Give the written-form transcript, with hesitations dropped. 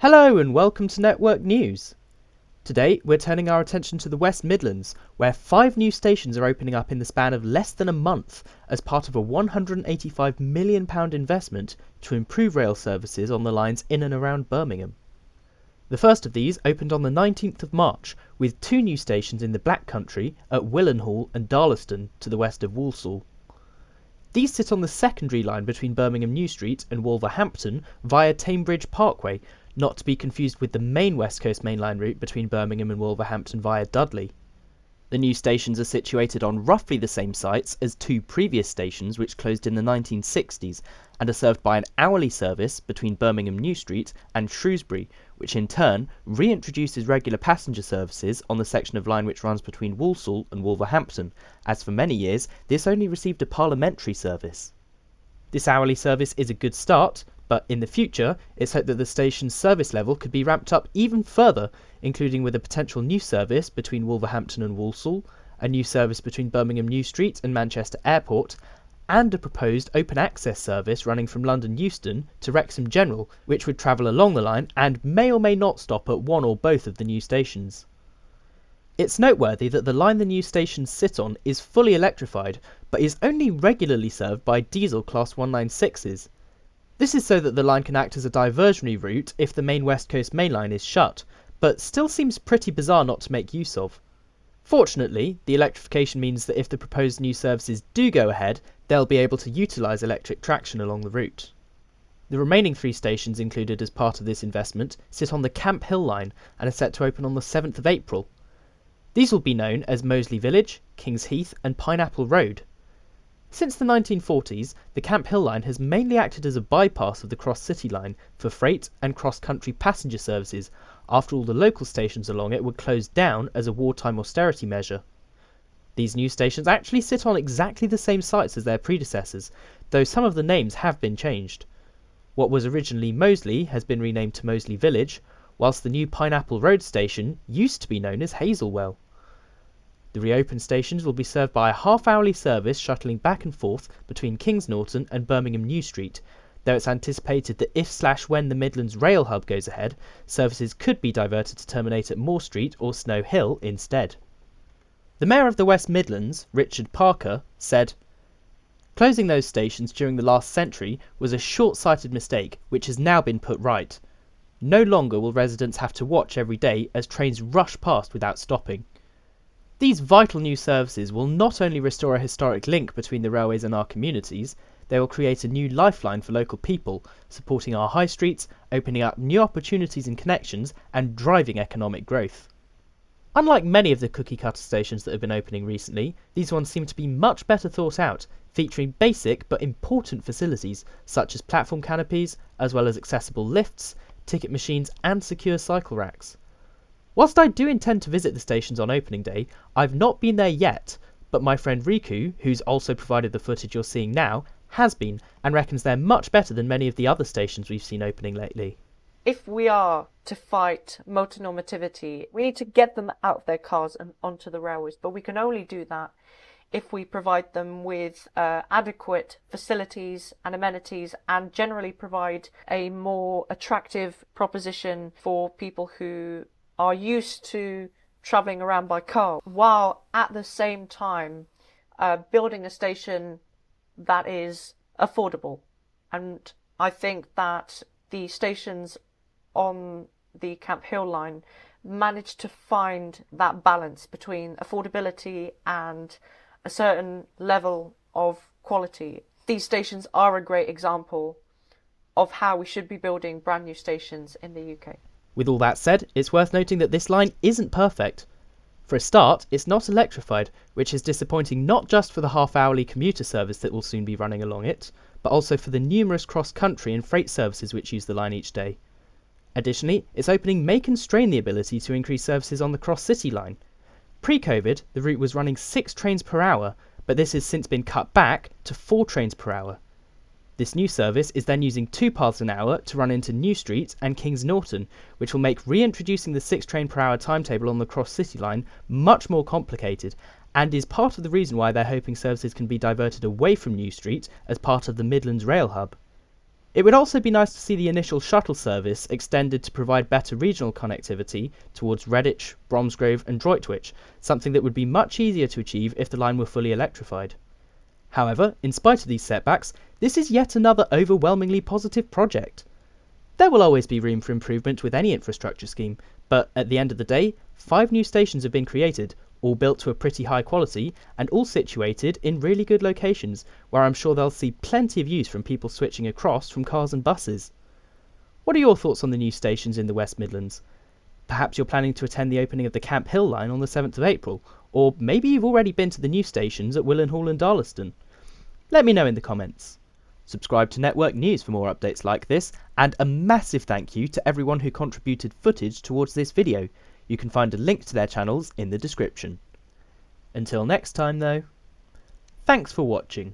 Hello and welcome to Network News. Today we're turning our attention to the West Midlands, where 5 new stations are opening up in the span of less than a month as part of a £185 million investment to improve rail services on the lines in and around Birmingham. The first of these opened on the 19th of March, with 2 new stations in the Black Country at Willenhall and Darlaston to the west of Walsall. These sit on the secondary line between Birmingham New Street and Wolverhampton via Tamebridge Parkway, not to be confused with the main West Coast Main Line route between Birmingham and Wolverhampton via Dudley. The new stations are situated on roughly the same sites as 2 previous stations which closed in the 1960s and are served by an hourly service between Birmingham New Street and Shrewsbury, which in turn reintroduces regular passenger services on the section of line which runs between Walsall and Wolverhampton, as for many years this only received a parliamentary service. This hourly service is a good start, but in the future it's hoped that the station's service level could be ramped up even further, including with a potential new service between Wolverhampton and Walsall, a new service between Birmingham New Street and Manchester Airport, and a proposed open access service running from London Euston to Wrexham General, which would travel along the line and may or may not stop at one or both of the new stations. It's noteworthy that the line the new stations sit on is fully electrified, but is only regularly served by diesel Class 196s. This is so that the line can act as a diversionary route if the main West Coast Main Line is shut, but still seems pretty bizarre not to make use of. Fortunately, the electrification means that if the proposed new services do go ahead, they'll be able to utilise electric traction along the route. The remaining 3 stations included as part of this investment sit on the Camp Hill line and are set to open on the 7th of April. These will be known as Moseley Village, Kings Heath and Pineapple Road. Since the 1940s, the Camp Hill line has mainly acted as a bypass of the Cross City line for freight and cross-country passenger services, after all the local stations along it were closed down as a wartime austerity measure. These new stations actually sit on exactly the same sites as their predecessors, though some of the names have been changed. What was originally Moseley has been renamed to Moseley Village, whilst the new Pineapple Road station used to be known as Hazelwell. The reopened stations will be served by a half-hourly service shuttling back and forth between Kings Norton and Birmingham New Street, though it's anticipated that if/when the Midlands Rail Hub goes ahead, services could be diverted to terminate at Moor Street or Snow Hill instead. The Mayor of the West Midlands, Richard Parker, said, "Closing those stations during the last century was a short-sighted mistake which has now been put right. No longer will residents have to watch every day as trains rush past without stopping. These vital new services will not only restore a historic link between the railways and our communities, they will create a new lifeline for local people, supporting our high streets, opening up new opportunities and connections, and driving economic growth." Unlike many of the cookie-cutter stations that have been opening recently, these ones seem to be much better thought out, featuring basic but important facilities such as platform canopies, as well as accessible lifts, ticket machines and secure cycle racks. Whilst I do intend to visit the stations on opening day, I've not been there yet, but my friend Riku, who's also provided the footage you're seeing now, has been and reckons they're much better than many of the other stations we've seen opening lately. If we are to fight motor normativity, we need to get them out of their cars and onto the railways, but we can only do that if we provide them with adequate facilities and amenities and generally provide a more attractive proposition for people who are used to travelling around by car, while at the same time building a station that is affordable. And I think that the stations on the Camp Hill line managed to find that balance between affordability and a certain level of quality. These stations are a great example of how we should be building brand new stations in the UK. With all that said, it's worth noting that this line isn't perfect. For a start, it's not electrified, which is disappointing not just for the half-hourly commuter service that will soon be running along it, but also for the numerous cross-country and freight services which use the line each day. Additionally, its opening may constrain the ability to increase services on the Cross-City line. Pre-COVID, the route was running 6 trains per hour, but this has since been cut back to 4 trains per hour. This new service is then using 2 paths an hour to run into New Street and Kings Norton, which will make reintroducing the 6 train per hour timetable on the Cross-City line much more complicated, and is part of the reason why they're hoping services can be diverted away from New Street as part of the Midlands Rail Hub. It would also be nice to see the initial shuttle service extended to provide better regional connectivity towards Redditch, Bromsgrove and Droitwich, something that would be much easier to achieve if the line were fully electrified. However, in spite of these setbacks, this is yet another overwhelmingly positive project. There will always be room for improvement with any infrastructure scheme, but at the end of the day, 5 new stations have been created, all built to a pretty high quality, and all situated in really good locations, where I'm sure they'll see plenty of use from people switching across from cars and buses. What are your thoughts on the new stations in the West Midlands? Perhaps you're planning to attend the opening of the Camp Hill line on the 7th of April, or maybe you've already been to the new stations at Willenhall and Darlaston. Let me know in the comments. Subscribe to Network News for more updates like this, and a massive thank you to everyone who contributed footage towards this video. You can find a link to their channels in the description. Until next time though, thanks for watching.